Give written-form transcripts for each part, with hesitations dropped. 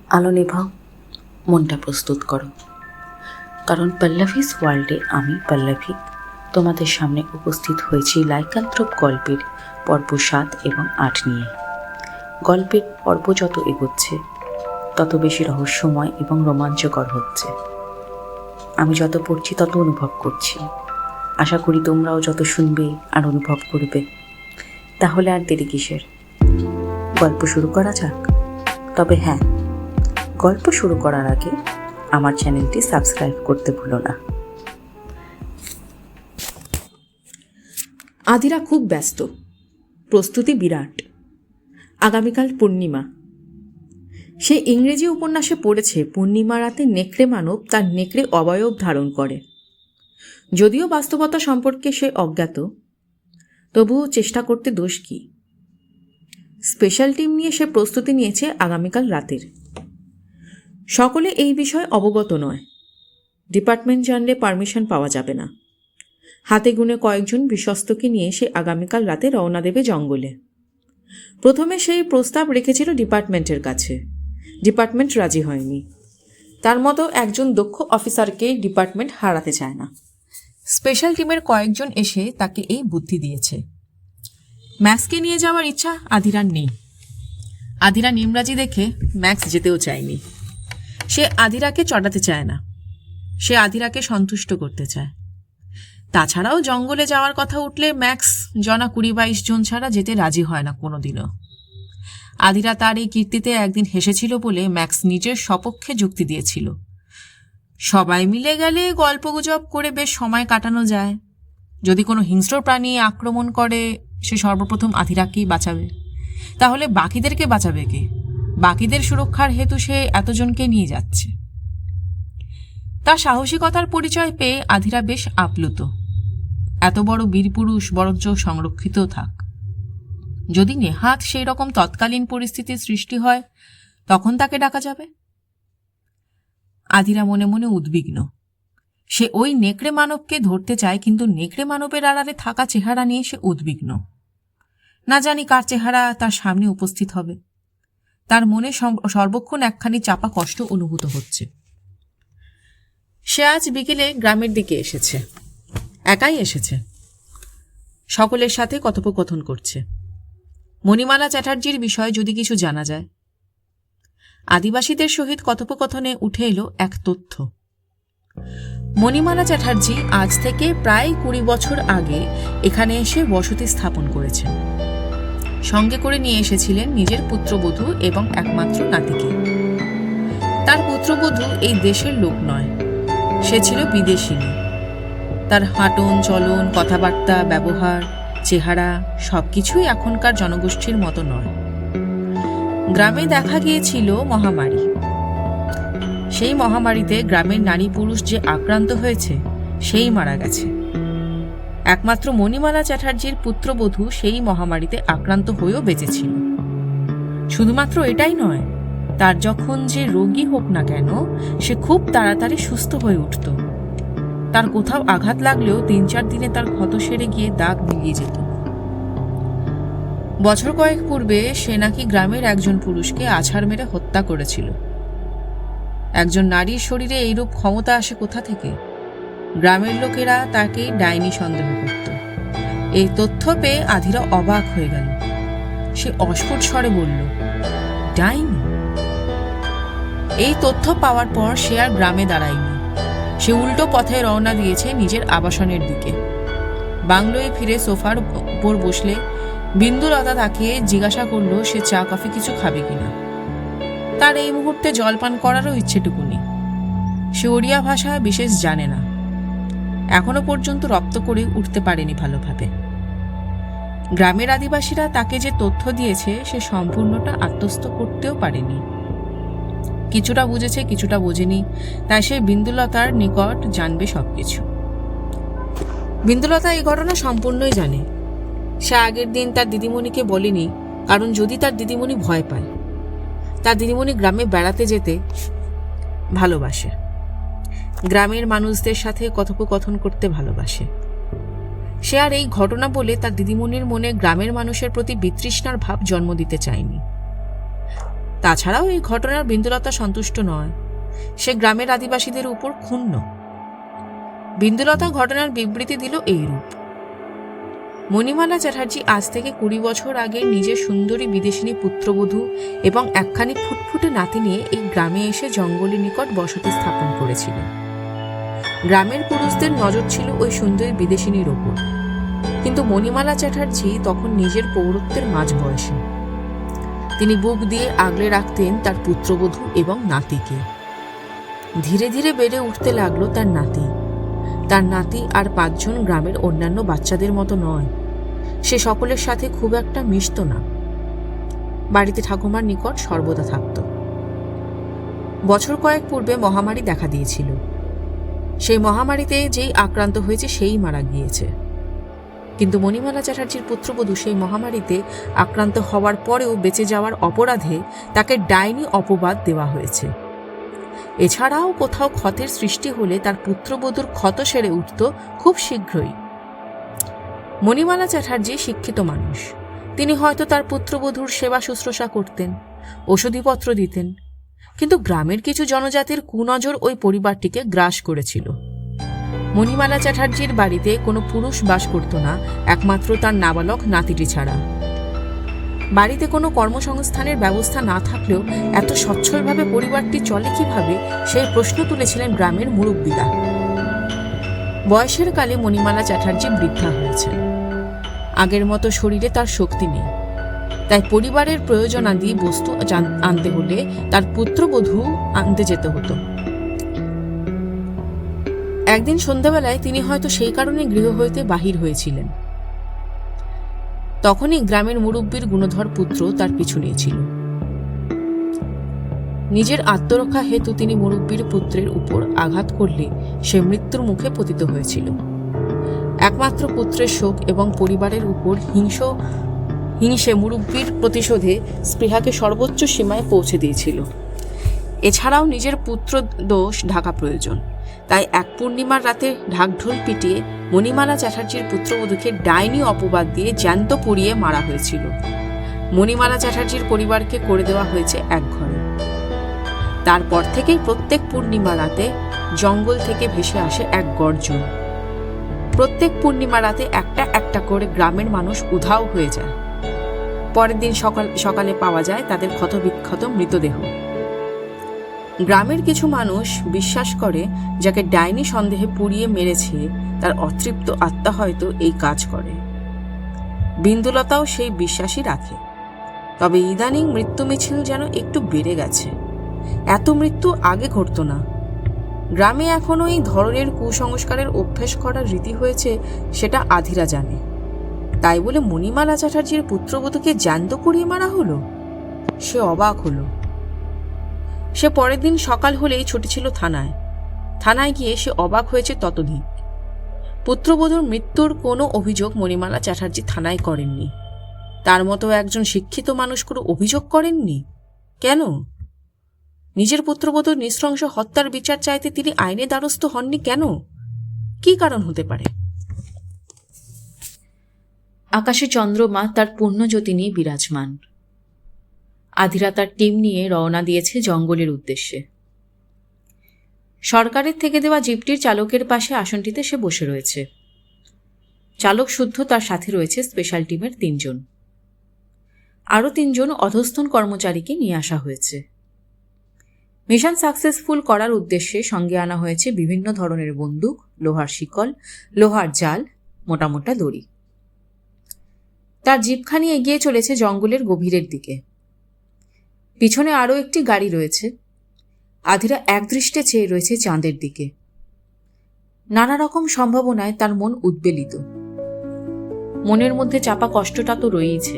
আলো নেভাও, মনটা প্রস্তুত করো, কারণ পল্লভীস ওয়ার্ল্ডে আমি পল্লভী তোমাদের সামনে উপস্থিত হয়েছি লাইকান্থ্রপ গল্পের পর্ব 7 এবং 8 নিয়ে। গল্পের পর্ব যত এগোচ্ছে তত বেশি রহস্যময় এবং রোমাঞ্চকর হচ্ছে। আমি যত পড়ছি তত অনুভব করছি। আশা করি তোমরাও যত শুনবে আর অনুভব করবে। তাহলে আর দেরি কিসের, গল্প শুরু করা যাক। তবে হ্যাঁ, গল্প শুরু করার আগে আমার চ্যানেলটি সাবস্ক্রাইব করতে ভুলো না। আদিরা খুব ব্যস্ত, প্রস্তুতি বিরাট। আগামীকাল পূর্ণিমা। সে ইংরেজি উপন্যাসে পড়েছে পূর্ণিমা রাতে নেকড়ে মানব তার নেকড়ে অবয়ব ধারণ করে। যদিও বাস্তবতা সম্পর্কে সে অজ্ঞাত, তবুও চেষ্টা করতে দোষ কি। স্পেশাল টিম নিয়ে সে প্রস্তুতি নিয়েছে আগামীকাল রাতের। সকলে এই বিষয়ে অবগত নয়। ডিপার্টমেন্ট জানলে পারমিশন পাওয়া যাবে না। হাতে গুনে কয়েকজন বিশ্বস্তকে নিয়ে সে আগামীকাল রাতে রওনা দেবে জঙ্গলে। প্রথমে সেই প্রস্তাব রেখেছিল ডিপার্টমেন্টের কাছে। ডিপার্টমেন্ট রাজি হয়নি। তার মতো একজন দক্ষ অফিসারকে ডিপার্টমেন্ট হারাতে চায় না। স্পেশাল টিমের কয়েকজন এসে তাকে এই বুদ্ধি দিয়েছে। ম্যাক্সকে নিয়ে যাওয়ার ইচ্ছা আদিরার নেই। আদিরা নিমরাজি দেখে ম্যাক্স যেতেও চায়নি। সে আদিরাকে চটাতে চায় না, সে আদিরাকে সন্তুষ্ট করতে চায়। তাছাড়াও জঙ্গলে যাওয়ার কথা উঠলে ম্যাক্স জনা 20-22 জন ছাড়া যেতে রাজি হয় না কোনোদিনও। আদিরা তার এই কীর্তিতে একদিন হেসেছিল বলে ম্যাক্স নিজের সপক্ষে যুক্তি দিয়েছিল। সবাই মিলে গেলে গল্পগুজব করে বেশ সময় কাটানো যায়। যদি কোনো হিংস্র প্রাণী আক্রমণ করে, সে সর্বপ্রথম আদিরাকেই বাঁচাবে। তাহলে বাকিদেরকে বাঁচাবে কে? বাকিদের সুরক্ষার হেতু সে এতজনকে নিয়ে যাচ্ছে। তার সাহসিকতার পরিচয় পেয়ে আদিরা বেশ আপ্লুত। এত বড় বীরপুরুষ বরঞ্চ সংরক্ষিত থাক। যদি নেহাত সেই রকম তৎকালীন পরিস্থিতির সৃষ্টি হয়, তখন তাকে ডাকা যাবে। আদিরা মনে মনে উদ্বিগ্ন। সে ওই নেকড়ে মানবকে ধরতে চায়, কিন্তু নেকড়ে মানবের আড়ালে থাকা চেহারা নিয়ে সে উদ্বিগ্ন। না জানি কার চেহারা তার সামনে উপস্থিত হবে। তার মনে সর্বক্ষণ একখানি চাপা কষ্ট অনুভূত হচ্ছে। সে আজ বিকেলে গ্রামের দিকে এসেছে। একাই এসেছে। সকলের সাথে কথোপকথন করছে। মণিমালা চ্যাটার্জির বিষয়ে যদি কিছু জানা যায়। আদিবাসীদের সহিত কথোপকথনে উঠে এলো এক তথ্য। মণিমালা চ্যাটার্জি আজ থেকে প্রায় 20 বছর আগে এখানে এসে বসতি স্থাপন করেছেন। সঙ্গে করে নিয়ে এসেছিলেন নিজের পুত্রবধূ এবং একমাত্র নাতিকে। তার পুত্রবধূ এই দেশের লোক নয়, সে ছিল বিদেশিনী। তার হাঁটন চলন, কথাবার্তা, ব্যবহার, চেহারা সবকিছুই এখনকার জনগোষ্ঠীর মতো নয়। গ্রামে দেখা গিয়েছিল মহামারী। সেই মহামারীতে গ্রামের নারী পুরুষ যে আক্রান্ত হয়েছে, সেই মারা গেছে। একমাত্র মণিমালা চ্যাটার্জির পুত্রবধূ সেই মহামারীতে আক্রান্ত হয়েও বেঁচেছিল। শুধুমাত্র এটাই নয়, তার যখন যে রোগী হোক না কেন, সে খুব তাড়াতাড়ি সুস্থ হয়ে উঠত। তার কোথাও আঘাত লাগলেও 3-4 দিনে তার ক্ষত সেরে গিয়ে দাগ মিলিয়ে যেত। বছর কয়েক পূর্বে সে নাকি গ্রামের একজন পুরুষকে আছাড় মেরে হত্যা করেছিল। একজন নারীর শরীরে এইরূপ ক্ষমতা আসে কোথা থেকে? গ্রামের লোকেরা তাকে ডাইনি সন্দেহ করত। এই তথ্য পেয়ে আদিরা অবাক হয়ে গেল। সে অস্ফুট স্বরে বলল, ডাইনি? এই তথ্য পাওয়ার পর সে আর গ্রামে দাঁড়ায়নি। সে উল্টো পথে রওনা দিয়েছে নিজের আবাসনের দিকে। বাংলোয় ফিরে সোফার উপর বসলে বিন্দুলতা তাকে জিজ্ঞাসা করল সে চা কফি কিছু খাবে কিনা। তার এই মুহূর্তে জলপান করারও ইচ্ছেটুকু নেই। সে ওড়িয়া ভাষা বিশেষ জানে না, এখনো পর্যন্ত রপ্ত করে উঠতে পারেনি ভালোভাবে। গ্রামের আদিবাসীরা তাকে যে তথ্য দিয়েছে সে সম্পূর্ণটা আত্মস্থ করতেও পারেনি। কিছুটা বুঝেছে, কিছুটা বোঝেনি, তাই সে বিন্দুলতার নিকট জানবে সবকিছু। বিন্দুলতা এই ঘটনা সম্পূর্ণই জানে। সে আগের দিন তার দিদিমণিকে বলেনি, কারণ যদি তার দিদিমণি ভয় পায়। তার দিদিমণি গ্রামে বেড়াতে যেতে ভালোবাসে, গ্রামের মানুষদের সাথে কথোপকথন করতে ভালোবাসে। সে আর এই ঘটনা বলে তার দিদিমণির মনে গ্রামের মানুষের প্রতি বিতৃষ্ণার ভাব জন্ম দিতে চায়নি। তাছাড়াও এই ঘটনার বিন্দুলতা সন্তুষ্ট নয়, সে গ্রামের আদিবাসীদের উপর ক্ষুণ্ণ। বিন্দুলতা ঘটনার বিবৃতি দিল এইরূপ: মণিমালা চ্যাটার্জি আজ থেকে 20 বছর আগে নিজের সুন্দরী বিদেশিনী পুত্রবধূ এবং একখানি ফুটফুটে নাতি নিয়ে এই গ্রামে এসে জঙ্গলের নিকট বসতি স্থাপন করেছিলেন। গ্রামের পুরুষদের নজর ছিল ওই সুন্দরী বিদেশিনীর ওপর, কিন্তু মণিমালা চ্যাটার্জি তখন নিজের পৌরত্বের মাঝ বয়সে। তিনি বুক দিয়ে আগলে রাখতেন তার পুত্রবধূ এবং নাতিকে। ধীরে ধীরে বেড়ে উঠতে লাগলো তার নাতি। তার নাতি আর 5 জন গ্রামের অন্যান্য বাচ্চাদের মতো নয়, সে সকলের সাথে খুব একটা মিশত না। বাড়িতে ঠাকুমার নিকট সর্বদা থাকত। বছর কয়েক পূর্বে মহামারী দেখা দিয়েছিল। সেই মহামারীতে যেই আক্রান্ত হয়েছে সেই মারা গিয়েছে, কিন্তু মণিমালা চ্যাটার্জির পুত্রবধূ সেই মহামারীতে আক্রান্ত হওয়ার পরেও বেঁচে যাওয়ার অপরাধে তাকে ডাইনি অপবাদ দেওয়া হয়েছে। এছাড়াও কোথাও ক্ষতের সৃষ্টি হলে তার পুত্রবধূর ক্ষত সেরে উঠত খুব শীঘ্রই। মণিমালা চ্যাটার্জি শিক্ষিত মানুষ। তিনি হয়তো তার পুত্রবধূর সেবা শুশ্রূষা করতেন, ওষুধিপত্র দিতেন, কিন্তু গ্রামের কিছু জনজাতির কুনজর ওই পরিবারটিকে গ্রাস করেছিল। মণিমালা চ্যাটার্জির বাড়িতে কোনো পুরুষ বাস করত না, একমাত্র তার নাবালক নাতিটি ছাড়া। বাড়িতে কোনো কর্মসংস্থানের ব্যবস্থা না থাকলেও এত সচ্ছলভাবে পরিবারটি চলে কিভাবে, সেই প্রশ্ন তুলেছিলেন গ্রামের মুরব্বীরা। বয়সের কালে মণিমালা চ্যাটার্জি বৃদ্ধা হয়েছে। আগের মতো শরীরে তার শক্তি নেই, তাই পরিবারের প্রয়োজনাদি বস্তু আনতে হলে তার পুত্রবধূ আনতে যেতে হতো। একদিন সন্ধ্যাবেলায় তিনি হয়তো সেই কারণে গৃহ হইতে বাহির হয়েছিলেন। তখনই গ্রামের মুরব্বীর গুণধর পুত্র তার পিছু নিয়েছিল। নিজের আত্মরক্ষা হেতু তিনি মুরব্বীর পুত্রের উপর আঘাত করলে সে মৃত্যুর মুখে পতিত হয়েছিল। একমাত্র পুত্রের শোক এবং পরিবারের উপর হিংসে মুরব্বীর প্রতিশোধে স্পৃহাকে সর্বোচ্চ সীমায় পৌঁছে দিয়েছিল। এছাড়াও নিজের পুত্র দোষ ঢাকা প্রয়োজন, তাই এক পূর্ণিমার রাতে ঢাকঢোল পিটিয়ে মণিমালা চ্যাটার্জির পুত্রবধূকে ডাইনি অপবাদ দিয়ে জ্যান্ত পুড়িয়ে মারা হয়েছিল। মণিমালা চ্যাটার্জির পরিবারকে করে দেওয়া হয়েছে এক ঘরে। তারপর থেকেই প্রত্যেক পূর্ণিমা রাতে জঙ্গল থেকে ভেসে আসে এক গর্জন। প্রত্যেক পূর্ণিমা রাতে একটা একটা করে গ্রামের মানুষ উধাও হয়ে যায়। পরের দিন সকালে পাওয়া যায় তাদের ক্ষতবিক্ষত মৃতদেহ। গ্রামের কিছু মানুষ বিশ্বাস করে যাকে ডাইনি সন্দেহে পুড়িয়ে মেরেছে তার অতৃপ্ত আত্মা হয়তো এই কাজ করে। বিন্দুলতাও সেই বিশ্বাসই রাখে। তবে ইদানিং মৃত্যু মিছিল যেন একটু বেড়ে গেছে। এত মৃত্যু আগে ঘটত না। গ্রামে এখনো এই ধরনের কুসংস্কারের অভ্যেস করার রীতি হয়েছে, সেটা আধিরা জানে। তাই বলে মণিমালা চ্যাটার্জির পুত্রবধূকে জ্যান্ত পুড়িয়ে মারা হলো? সে অবাক হলো। সে পরের দিন সকাল হলেই ছুটেছিল থানায় গিয়ে সে অবাক হয়েছে ততোধিক। পুত্রবধূর মৃত্যুর কোনো অভিযোগ মণিমালা চ্যাটার্জি থানায় করেননি। তার মতো একজন শিক্ষিত মানুষ কোনো অভিযোগ করেননি কেন? নিজের পুত্রবধূর নৃশংস হত্যার বিচার চাইতে তিনি আইনে দ্বারস্থ হননি কেন? কি কারণ হতে পারে? আকাশে চন্দ্রমা তার পূর্ণজ্যোতি নিয়ে বিরাজমান। আধিরা তার টিম নিয়ে রওনা দিয়েছে জঙ্গলের উদ্দেশ্যে। সরকারের থেকে দেওয়া জিপটির চালকের পাশে আসনটিতে সে বসে রয়েছে। চালক শুদ্ধ, তার সাথে রয়েছে স্পেশাল টিমের 3 জন। আরও 3 জন অধস্তন কর্মচারীকে নিয়ে আসা হয়েছে। মিশন সাকসেসফুল করার উদ্দেশ্যে সঙ্গে আনা হয়েছে বিভিন্ন ধরনের বন্দুক, লোহার শিকল, লোহার জাল, মোটা মোটা দড়ি। তার জিপখানি এগিয়ে চলেছে জঙ্গলের গভীরের দিকে। পিছনে আরও একটি গাড়ি রয়েছে। আধিরা একদৃষ্টে চেয়ে রয়েছে চাঁদের দিকে। নানা রকম সম্ভাবনায় তার মন উদ্বেলিত। মনের মধ্যে চাপা কষ্টটা তো রয়েইছে।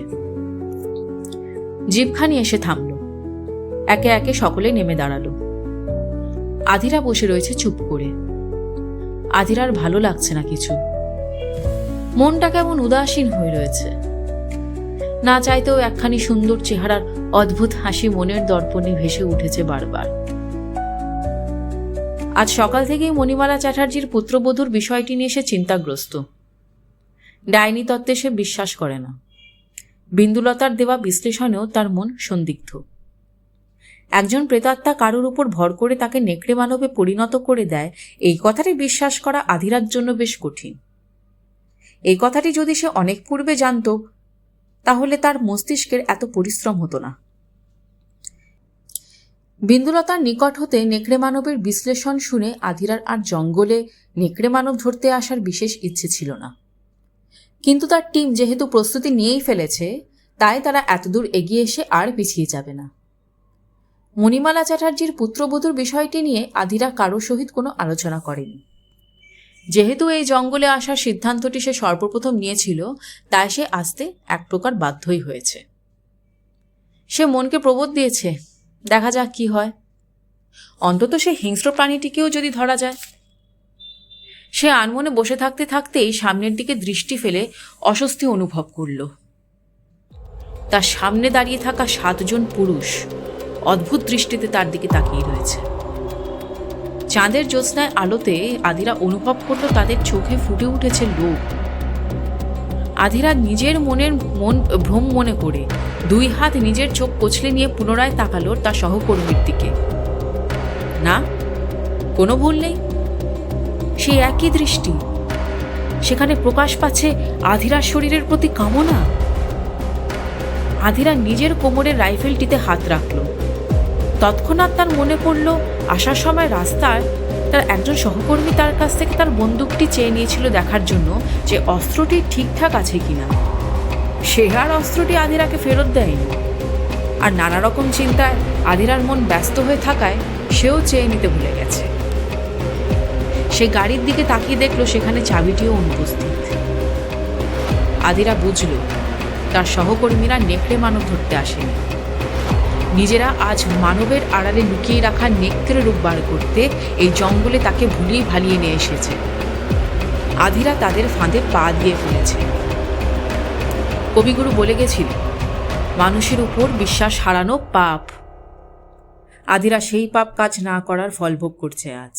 জিপখানি এসে থামল। একে একে সকলে নেমে দাঁড়ালো। আধিরা বসে রয়েছে চুপ করে। আধিরার ভালো লাগছে না কিছু। মনটা কেমন উদাসীন হয়ে রয়েছে। না চাইতেও একখানি সুন্দর চেহারার অদ্ভুত হাসি মনের দর্পণে ভেসে উঠেছে বারবার। আজ সকাল থেকেই মণিমালা চ্যাটার্জির পুত্রবধূর বিষয়টি নিয়ে সে চিন্তাগ্রস্ত। ডাইনি তত্ত্বে সে বিশ্বাস করে না। বিন্দুলতার দেওয়া বিশ্লেষণেও তার মন সন্দিগ্ধ। একজন প্রেতাত্মা কারোর উপর ভর করে তাকে নেকড়ে মানবে পরিণত করে দেয়, এই কথাটি বিশ্বাস করা আধিরার জন্য বেশ কঠিন। এই কথাটি যদি সে অনেক পূর্বে জানত, তাহলে তার মস্তিষ্কের এত পরিশ্রম হতো না। বিন্দুলতার নিকট হতে নেকড়ে মানবের বিশ্লেষণ শুনে আধিরার আর জঙ্গলে নেকড়ে মানব ধরতে আসার বিশেষ ইচ্ছে ছিল না। কিন্তু তার টিম যেহেতু প্রস্তুতি নিয়েই ফেলেছে, তাই তারা এতদূর এগিয়ে এসে আর পিছিয়ে যাবে না। মণিমালা চ্যাটার্জির পুত্রবধূর বিষয়টি নিয়ে আধিরা কারোর সহিত কোনো আলোচনা করেনি। যেহেতু এই জঙ্গলে আসার সিদ্ধান্তটি সে সর্বপ্রথম নিয়েছিল, তাই সে আসতে এক প্রকার বাধ্যই হয়েছে। সে মনকে প্রবোধ দিয়েছে, দেখা যাক কি হয়, অন্তত সে হিংস্র প্রাণীটিকেও যদি ধরা যায়। সে আনমনে বসে থাকতে থাকতেই সামনের দিকে দৃষ্টি ফেলে অস্বস্তি অনুভব করল। তার সামনে দাঁড়িয়ে থাকা 7 জন পুরুষ অদ্ভুত দৃষ্টিতে তার দিকে তাকিয়ে রয়েছে। চাঁদের জ্যোৎস্নায় আলোতে আধিরা অনুভব করল তাদের চোখে ফুটে উঠেছে লোভ। আধিরা নিজের মন ভ্রম মনে করে 2 হাত নিজের চোখ কচলে নিয়ে পুনরায় তাকালো তার সহকর্মীর দিকে। না, কোনো ভুল নেই, সেই একই দৃষ্টি। সেখানে প্রকাশ পাচ্ছে আধিরার শরীরের প্রতি কামনা। আধিরা নিজের কোমরের রাইফেলটিতে হাত রাখল। তৎক্ষণাৎ তার মনে পড়ল আসার সময় রাস্তায় তার একজন সহকর্মী তার কাছ থেকে তার বন্দুকটি চেয়ে নিয়েছিল দেখার জন্য যে অস্ত্রটি ঠিকঠাক আছে কিনা। সে আর অস্ত্রটি আধিরাকে ফেরত দেয়নি। আর নানা রকম চিন্তায় আধিরার মন ব্যস্ত হয়ে থাকায় সেও চেয়ে নিতে ভুলে গেছে। সে গাড়ির দিকে তাকিয়ে দেখল সেখানে চাবিটিও অনুপস্থিত। আধিরা বুঝল তার সহকর্মীরা নেকড়ে মানব ধরতে আসেনি, নিজেরা আজ মানবের আড়ালে লুকিয়ে রাখা নেকড়ে রূপ বার করতে এই জঙ্গলে তাকে ভুলিয়ে ভালিয়ে নিয়ে এসেছে। আধিরা তাদের ফাঁদে পা দিয়ে ফেলেছে। কবিগুরু বলে গেছিল, মানুষের উপর বিশ্বাস হারানো পাপ। আধিরা সেই পাপ কাজ না করার ফল ভোগ করছে আজ।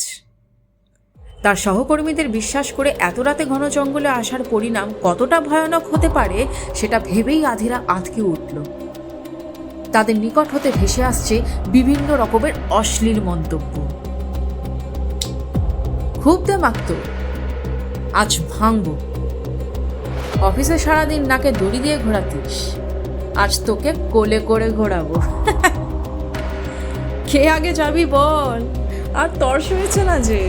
তার সহকর্মীদের বিশ্বাস করে এত রাতে ঘন জঙ্গলে আসার পরিণাম কতটা ভয়ানক হতে পারে সেটা ভেবেই আধিরা আঁতকে উঠল। তাদের নিকট হতে ভেসে আসছে বিভিন্ন রকমের অশ্লীল মন্তব্য। খুব দেমাক্ত, আজ ভাঙব। অফিসে সারাদিন নাকে দড়ি দিয়ে ঘোরাতিস, আজ তোকে কোলে করে ঘোরাবো। কে আগে যাবি বল, আর তর্স হয়েছে না যে।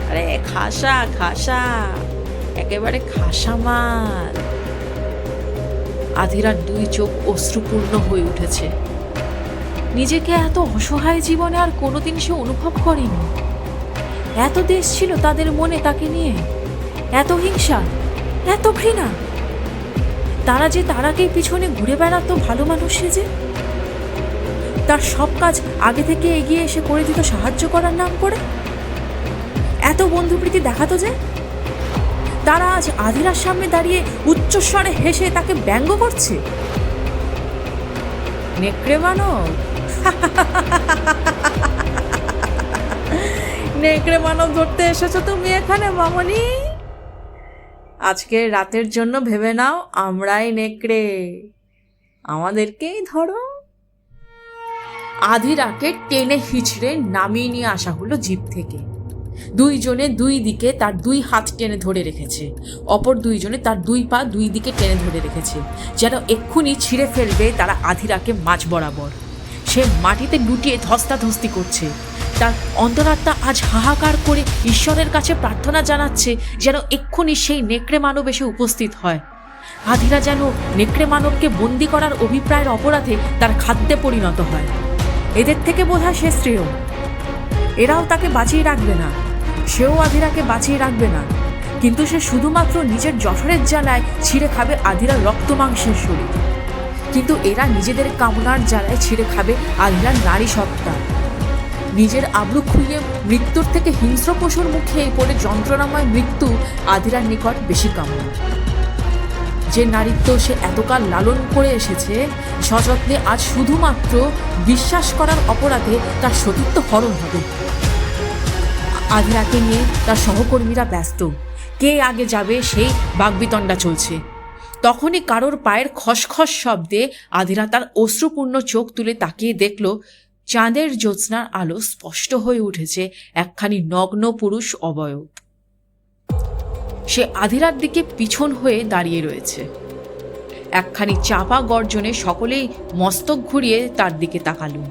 আরে খাসা খাসা, একেবারে খাসা মাল। আধিরার 2 চোখ অশ্রুপূর্ণ হয়ে উঠেছে। নিজেকে এত অসহায় জীবনে আর কোনোদিন সে অনুভব করেনি। এত দেশ ছিল তাদের মনে তাকে নিয়ে, এত হিংসা, এত ঘৃণা। তারা যে তারাকে পিছনে ঘুরে বেড়াতো ভালো মানুষ সেজে। তার সব কাজ আগে থেকে এগিয়ে এসে করে দিত সাহায্য করার নাম করে। এত বন্ধুপ্রীতি দেখাতো যে। তারা আজ আধিরার সামনে দাঁড়িয়ে উচ্চস্বরে হেসে তাকে ব্যঙ্গ করছে। নেকড়ে মানব, নেকড়ে মানব ধরতে এসেছো তুমি এখানে মামনি? আজকের রাতের জন্য ভেবে নাও আমরাই নেকড়ে, আমাদেরকেই ধরো। আধিরাকে টেনে হিচড়ে নামিয়ে নিয়ে আসা হলো জিপ থেকে। 2 জনে 2 দিকে তার 2 হাত টেনে ধরে রেখেছে, অপর 2 জনে তার 2 পা 2 দিকে টেনে ধরে রেখেছে, যেন এক্ষুনি ছিঁড়ে ফেলবে তারা আধিরাকে মাঝ বরাবর। সে মাটিতে লুটিয়ে ধস্তাধস্তি করছে। তার অন্তরাত্মা আজ হাহাকার করে ঈশ্বরের কাছে প্রার্থনা জানাচ্ছে যেন এক্ষুনি সেই নেকড়ে মানব এসে উপস্থিত হয়। আধিরা যেন নেকড়ে মানবকে বন্দি করার অভিপ্রায়ের অপরাধে তার খাদ্যে পরিণত হয়। এদের থেকে বোধহয় সে শ্রেয়। এরাও তাকে বাঁচিয়ে রাখবে না, সেও আধিরাকে বাঁচিয়ে রাখবে না, কিন্তু সে শুধুমাত্র নিজের যশোরের জ্বালায় ছিঁড়ে খাবে আধিরার রক্ত মাংসের শরীর। কিন্তু এরা নিজেদের কামনার জ্বালায় ছিঁড়ে খাবে আধিরার নারী সত্তা। নিজের আবরু খুইয়ে মৃত্যুর থেকে হিংস্র পশুর মুখে পড়ে যন্ত্রণাময় মৃত্যু আধিরার নিকট বেশি কাম্য। যে নারীত্ব সে এতকাল লালন করে এসেছে, সযত্নে আজ শুধুমাত্র বিশ্বাস করার অপরাধে তার সতীত্ব হরণ হবে। আধিরাকে নিয়ে তার সহকর্মীরা ব্যস্ত। কে আগে যাবে সেই বাগবিতণ্ডা চলছে। তখনই কারোর পায়ের খসখস শব্দে আধিরা তার অশ্রুপূর্ণ চোখ তুলে তাকিয়ে দেখল চাঁদের জ্যোৎস্নার আলো স্পষ্ট হয়ে উঠেছে একখানি নগ্ন পুরুষ অবয়ব। সে আধিরার দিকে পিছন হয়ে দাঁড়িয়ে রয়েছে। একখানি চাপা গর্জনে সকলেই মস্তক ঘুরিয়ে তার দিকে তাকালো।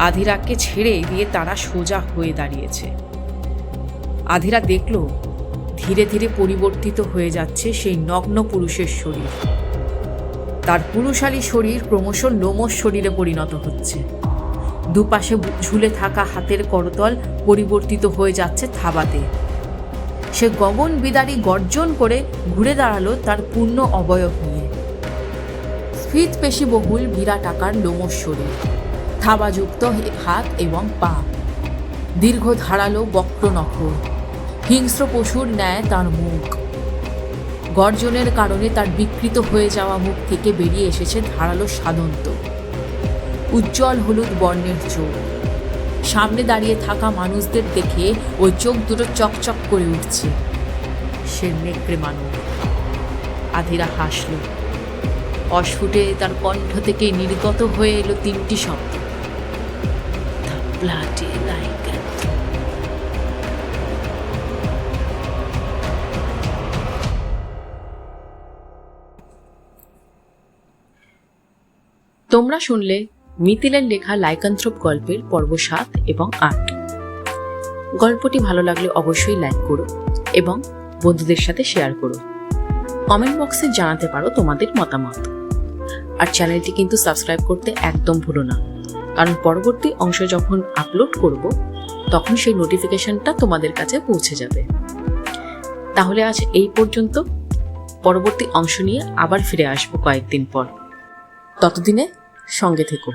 আধিরাকে ছেড়ে দিয়ে তারা সোজা হয়ে দাঁড়িয়েছে। আধিরা দেখল ধীরে ধীরে পরিবর্তিত হয়ে যাচ্ছে সেই নগ্ন পুরুষের শরীর। তার পুরুষালী শরীর ক্রমশ লোমশ শরীরে পরিণত হচ্ছে। দুপাশে ঝুলে থাকা হাতের করতল পরিবর্তিত হয়ে যাচ্ছে থাবাতে। সে গগন বিদারী গর্জন করে ঘুরে দাঁড়ালো তার পূর্ণ অবয়ব নিয়ে। স্ফীত পেশিবহুল বিরাট আকার লোমশ শরীর, থাবাযুক্ত হাত এবং পা, দীর্ঘ ধারালো বক্র নখর, হিংস্র পশুর ন্যায় তার মুখ। গর্জনের কারণে তার বিকৃত হয়ে যাওয়া মুখ থেকে বেরিয়ে এসেছে ধারালো সাদন্ত। উজ্জ্বল হলুদ বর্ণের চোখ। সামনে দাঁড়িয়ে থাকা মানুষদের দেখে ওই চোখ দুটো চকচক করে উঠছে। সে নেকড়ে মানব। আধিরা হাসল। অস্ফুটে তার কণ্ঠ থেকে নির্গত হয়ে এলো তিনটি শব্দ, দ্য ব্লাডি লাইক্যান্থ্রোপ। তোমরা শুনলে মিতিলের লেখা লাইক্যান্থ্রোপ গল্পের পর্ব 7 এবং 8। গল্পটি ভালো লাগলে অবশ্যই লাইক করো এবং বন্ধুদের সাথে শেয়ার করো। কমেন্ট বক্সে জানাতে পারো তোমাদের মতামত। আর চ্যানেলটি কিন্তু সাবস্ক্রাইব করতে একদম ভুলো না, কারণ পরবর্তী অংশ যখন আপলোড করব তখন সেই নোটিফিকেশনটা তোমাদের কাছে পৌঁছে যাবে। তাহলে আজ এই পর্যন্ত। পরবর্তী অংশ নিয়ে আবার ফিরে আসবো কয়েকদিন পর। ততদিনে সঙ্গে থেকো।